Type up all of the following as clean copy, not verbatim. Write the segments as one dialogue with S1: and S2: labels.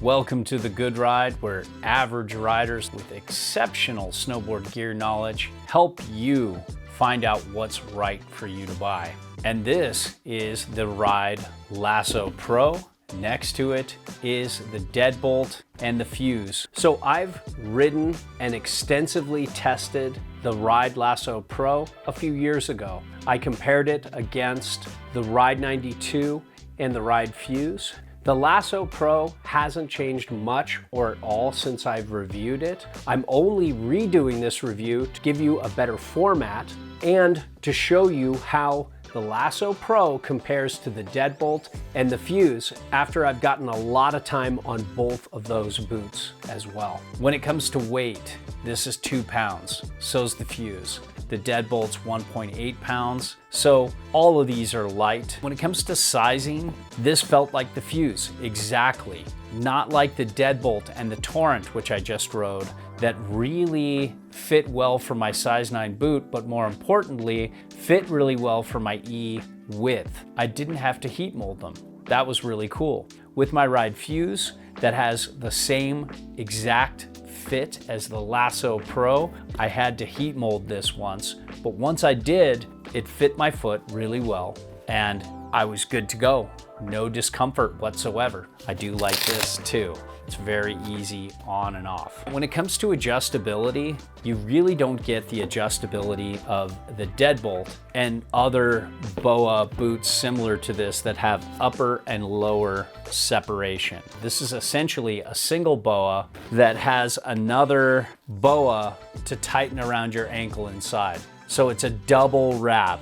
S1: Welcome to The Good Ride, where average riders with exceptional snowboard gear knowledge help you find out what's right for you to buy. And this is the Ride Lasso Pro. Next to it is the Deadbolt and the Fuse. So I've ridden and extensively tested the Ride Lasso Pro a few years ago. I compared it against the Ride 92 and the Ride Fuse. The Lasso Pro hasn't changed much or at all since I've reviewed it. I'm only redoing this review to give you a better format and to show you how the Lasso Pro compares to the Deadbolt and the Fuse after I've gotten a lot of time on both of those boots as well. When it comes to weight, this is 2 pounds, so's the Fuse. The Deadbolt's 1.8 pounds, so all of these are light. When it comes to sizing, this felt like the Fuse, exactly. Not like the Deadbolt and the Torrent, which I just rode, that really fit well for my size 9 boot, but more importantly, fit really well for my E width. I didn't have to heat mold them. That was really cool. With my Ride Fuse, that has the same exact fit as the Lasso Pro, I had to heat mold this once, but once I did, it fit my foot really well and I was good to go. No discomfort whatsoever. I do like this too. It's very easy on and off. When it comes to adjustability, you really don't get the adjustability of the Deadbolt and other BOA boots similar to this that have upper and lower separation. This is essentially a single BOA that has another BOA to tighten around your ankle inside. So it's a double wrap.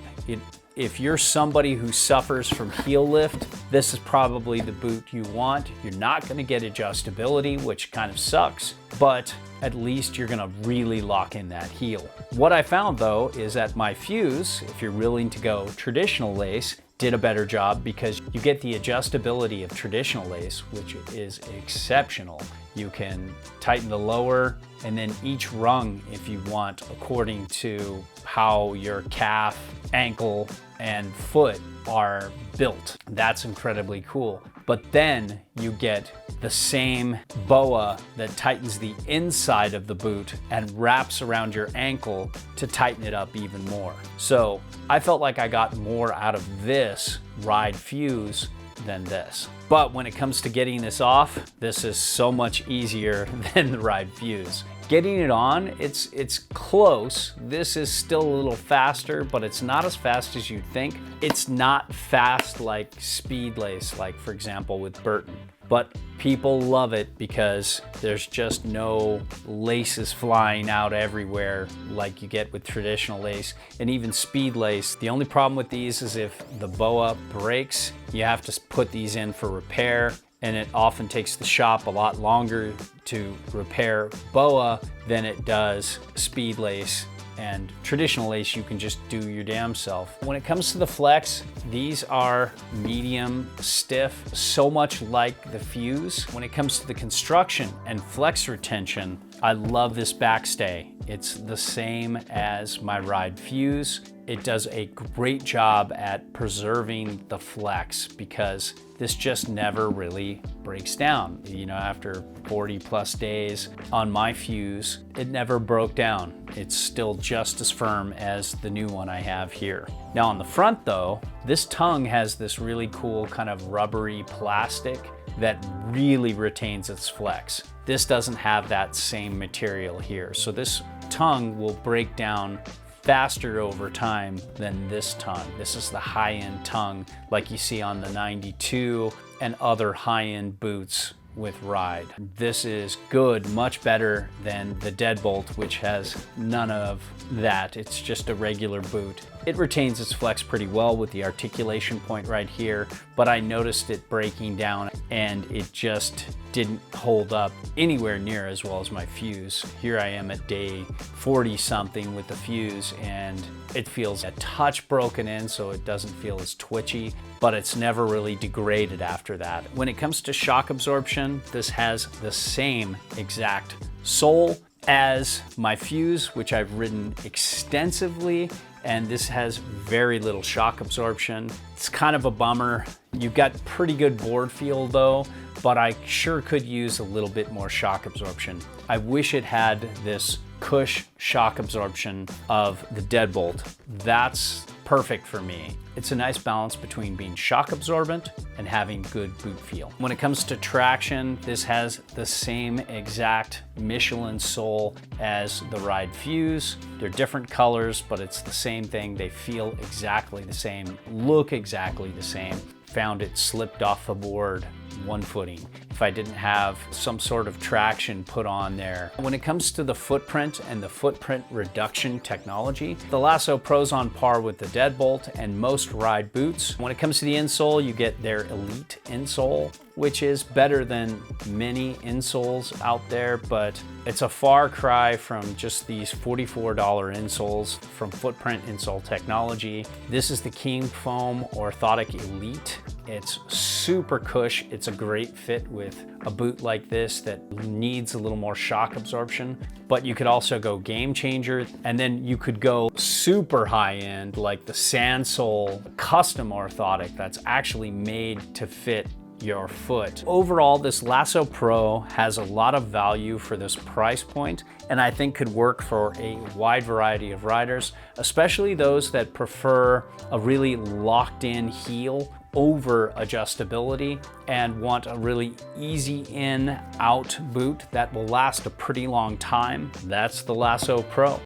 S1: If you're somebody who suffers from heel lift, this is probably the boot you want. You're not gonna get adjustability, which kind of sucks, but at least you're gonna really lock in that heel. What I found though is that my Fuse, if you're willing to go traditional lace, did a better job because you get the adjustability of traditional lace, which is exceptional. You can tighten the lower and then each rung if you want, according to how your calf, ankle, and foot are built. That's incredibly cool. But then you get the same BOA that tightens the inside of the boot and wraps around your ankle to tighten it up even more. So I felt like I got more out of this Ride Fuse than this. But when it comes to getting this off, this is so much easier than the Ride Fuse. Getting it on, it's close. This is still a little faster, but it's not as fast as you'd think. It's not fast like speed lace, like for example with Burton. But people love it because there's just no laces flying out everywhere like you get with traditional lace and even speed lace. The only problem with these is if the BOA breaks, you have to put these in for repair, and it often takes the shop a lot longer to repair BOA than it does speed lace. And traditional lace you can just do your damn self. When it comes to the flex, these are medium stiff, so much like the Fuse. When it comes to the construction and flex retention, I love this backstay. It's the same as my Ride Fuse. It does a great job at preserving the flex because this just never really breaks down. You know, after 40 plus days on my Fuse, it never broke down. It's still just as firm as the new one I have here. Now on the front though, this tongue has this really cool kind of rubbery plastic that really retains its flex. This doesn't have that same material here. So this tongue will break down faster over time than this tongue. This is the high-end tongue like you see on the 92 and other high-end boots with Ride. This is good, much better than the Deadbolt, which has none of that. It's just a regular boot. It retains its flex pretty well with the articulation point right here, but I noticed it breaking down and it just didn't hold up anywhere near as well as my Fuse. Here I am at day 40 something with the Fuse and it feels a touch broken in, so it doesn't feel as twitchy, but it's never really degraded after that. When it comes to shock absorption, this has the same exact sole as my Fuse, which I've ridden extensively and this has very little shock absorption. It's kind of a bummer. You've got pretty good board feel though, but I sure could use a little bit more shock absorption. I wish it had this cush shock absorption of the Deadbolt. That's perfect for me. It's a nice balance between being shock absorbent and having good boot feel. When it comes to traction, this has the same exact Michelin sole as the Ride Fuse. They're different colors, but it's the same thing. They feel exactly the same, look exactly the same. Found it slipped off the board one footing if I didn't have some sort of traction put on there. When it comes to the footprint and the footprint reduction technology, the Lasso Pro's on par with the Deadbolt and most Ride boots. When it comes to the insole, you get their Elite insole, which is better than many insoles out there, but it's a far cry from just these $44 insoles from Footprint Insole Technology. This is the King Foam Orthotic Elite. It's super cush. It's a great fit with a boot like this that needs a little more shock absorption, but you could also go game changer, and then you could go super high end like the Sansole custom orthotic that's actually made to fit your foot. Overall, this Lasso Pro has a lot of value for this price point, and I think could work for a wide variety of riders, especially those that prefer a really locked in heel over adjustability and want a really easy in out boot that will last a pretty long time. That's the Lasso Pro.